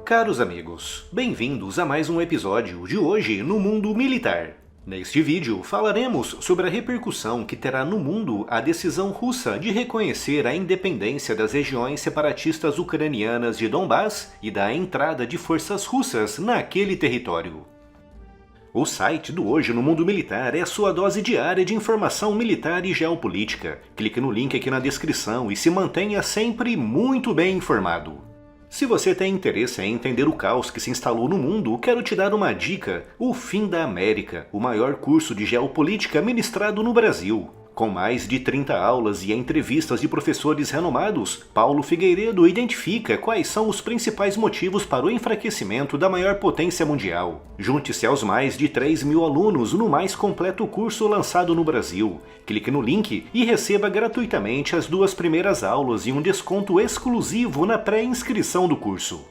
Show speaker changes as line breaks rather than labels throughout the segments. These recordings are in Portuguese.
Caros amigos, bem-vindos a mais um episódio de Hoje no Mundo Militar. Neste vídeo falaremos sobre a repercussão que terá no mundo a decisão russa de reconhecer a independência das regiões separatistas ucranianas de Donbás e da entrada de forças russas naquele território. O site do Hoje no Mundo Militar é a sua dose diária de informação militar e geopolítica. Clique no link aqui na descrição e se mantenha sempre muito bem informado. Se você tem interesse em entender o caos que se instalou no mundo, quero te dar uma dica: O Fim da América, o maior curso de geopolítica ministrado no Brasil. Com mais de 30 aulas e entrevistas de professores renomados, Paulo Figueiredo identifica quais são os principais motivos para o enfraquecimento da maior potência mundial. Junte-se aos mais de 3.000 alunos no mais completo curso lançado no Brasil. Clique no link e receba gratuitamente as 2 primeiras aulas e um desconto exclusivo na pré-inscrição do curso.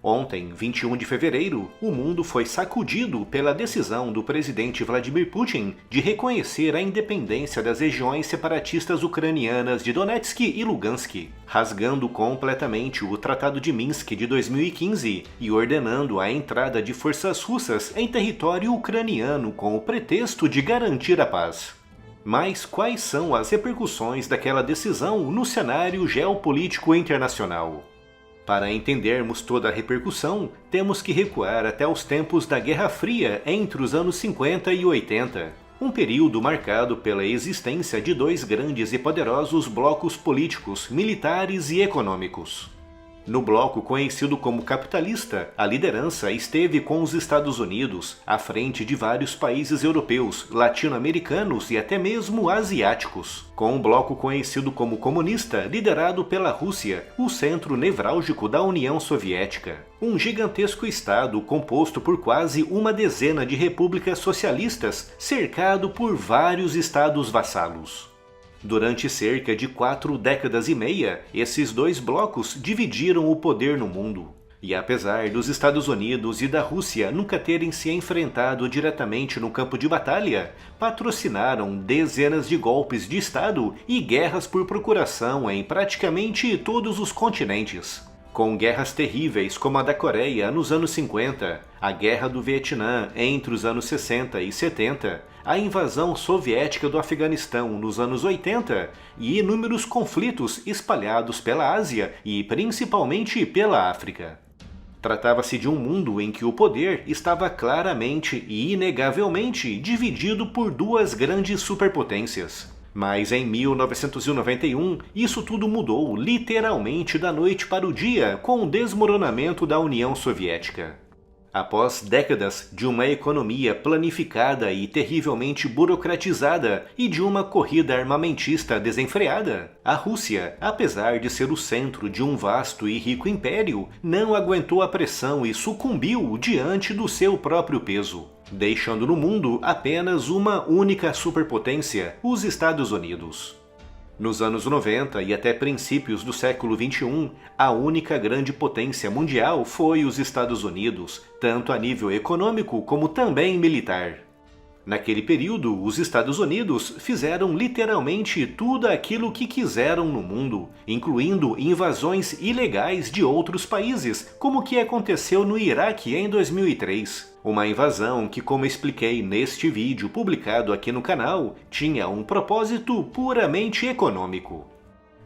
Ontem, 21 de fevereiro, o mundo foi sacudido pela decisão do presidente Vladimir Putin de reconhecer a independência das regiões separatistas ucranianas de Donetsk e Lugansk, rasgando completamente o Tratado de Minsk de 2015 e ordenando a entrada de forças russas em território ucraniano com o pretexto de garantir a paz. Mas quais são as repercussões daquela decisão no cenário geopolítico internacional? Para entendermos toda a repercussão, temos que recuar até os tempos da Guerra Fria entre os anos 50 e 80, um período marcado pela existência de 2 grandes e poderosos blocos políticos, militares e econômicos. No bloco conhecido como capitalista, a liderança esteve com os Estados Unidos, à frente de vários países europeus, latino-americanos e até mesmo asiáticos. Com o bloco conhecido como comunista, liderado pela Rússia, o centro nevrálgico da União Soviética. Um gigantesco estado composto por quase uma dezena de repúblicas socialistas, cercado por vários estados vassalos. Durante cerca de 4 décadas e meia, esses 2 blocos dividiram o poder no mundo. E apesar dos Estados Unidos e da Rússia nunca terem se enfrentado diretamente no campo de batalha, patrocinaram dezenas de golpes de Estado e guerras por procuração em praticamente todos os continentes. Com guerras terríveis como a da Coreia nos anos 50, a Guerra do Vietnã entre os anos 60 e 70, a invasão soviética do Afeganistão nos anos 80 e inúmeros conflitos espalhados pela Ásia e principalmente pela África. Tratava-se de um mundo em que o poder estava claramente e inegavelmente dividido por 2 grandes superpotências. Mas em 1991, isso tudo mudou literalmente da noite para o dia com o desmoronamento da União Soviética. Após décadas de uma economia planificada e terrivelmente burocratizada e de uma corrida armamentista desenfreada, a Rússia, apesar de ser o centro de um vasto e rico império, não aguentou a pressão e sucumbiu diante do seu próprio peso, deixando no mundo apenas uma única superpotência, os Estados Unidos. Nos anos 90 e até princípios do século XXI, a única grande potência mundial foi os Estados Unidos, tanto a nível econômico como também militar. Naquele período, os Estados Unidos fizeram literalmente tudo aquilo que quiseram no mundo, incluindo invasões ilegais de outros países, como o que aconteceu no Iraque em 2003. Uma invasão que, como expliquei neste vídeo publicado aqui no canal, tinha um propósito puramente econômico.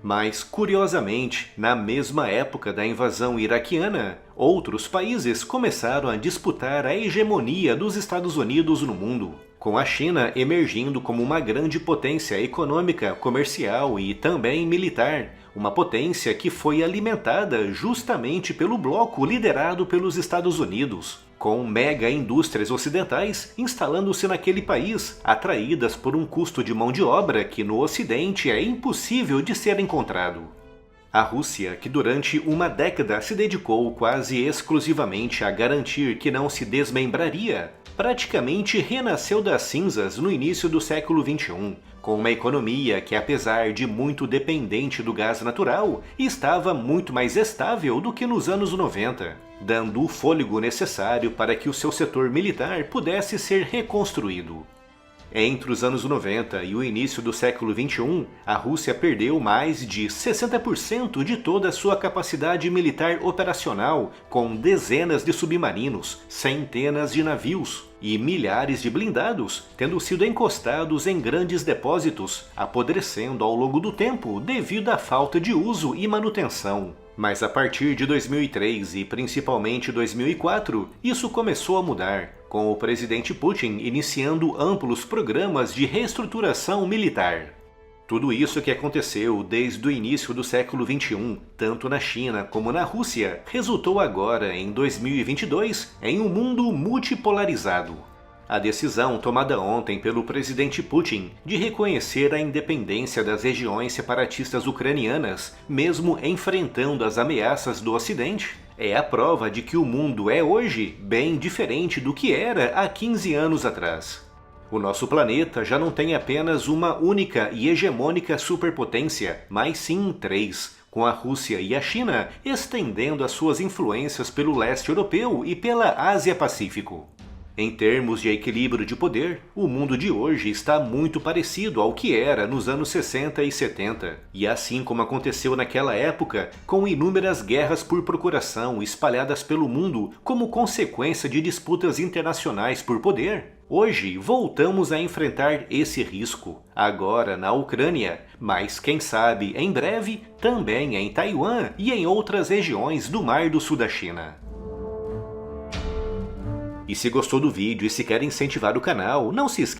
Mas, curiosamente, na mesma época da invasão iraquiana, outros países começaram a disputar a hegemonia dos Estados Unidos no mundo, com a China emergindo como uma grande potência econômica, comercial e também militar, uma potência que foi alimentada justamente pelo bloco liderado pelos Estados Unidos, com mega indústrias ocidentais instalando-se naquele país, atraídas por um custo de mão de obra que no Ocidente é impossível de ser encontrado. A Rússia, que durante uma década se dedicou quase exclusivamente a garantir que não se desmembraria, praticamente renasceu das cinzas no início do século XXI, com uma economia que, apesar de muito dependente do gás natural, estava muito mais estável do que nos anos 90, dando o fôlego necessário para que o seu setor militar pudesse ser reconstruído. Entre os anos 90 e o início do século XXI, a Rússia perdeu mais de 60% de toda a sua capacidade militar operacional, com dezenas de submarinos, centenas de navios e milhares de blindados tendo sido encostados em grandes depósitos, apodrecendo ao longo do tempo devido à falta de uso e manutenção. Mas a partir de 2003 e principalmente 2004, isso começou a mudar, com o presidente Putin iniciando amplos programas de reestruturação militar. Tudo isso que aconteceu desde o início do século XXI, tanto na China como na Rússia, resultou agora, em 2022, em um mundo multipolarizado. A decisão tomada ontem pelo presidente Putin de reconhecer a independência das regiões separatistas ucranianas, mesmo enfrentando as ameaças do Ocidente, é a prova de que o mundo é hoje bem diferente do que era há 15 anos atrás. O nosso planeta já não tem apenas uma única e hegemônica superpotência, mas sim três, com a Rússia e a China estendendo as suas influências pelo leste europeu e pela Ásia-Pacífico. Em termos de equilíbrio de poder, o mundo de hoje está muito parecido ao que era nos anos 60 e 70. E assim como aconteceu naquela época, com inúmeras guerras por procuração espalhadas pelo mundo como consequência de disputas internacionais por poder, hoje voltamos a enfrentar esse risco, agora na Ucrânia, mas quem sabe em breve também em Taiwan e em outras regiões do Mar do Sul da China. E se gostou do vídeo e se quer incentivar o canal, não se esqueça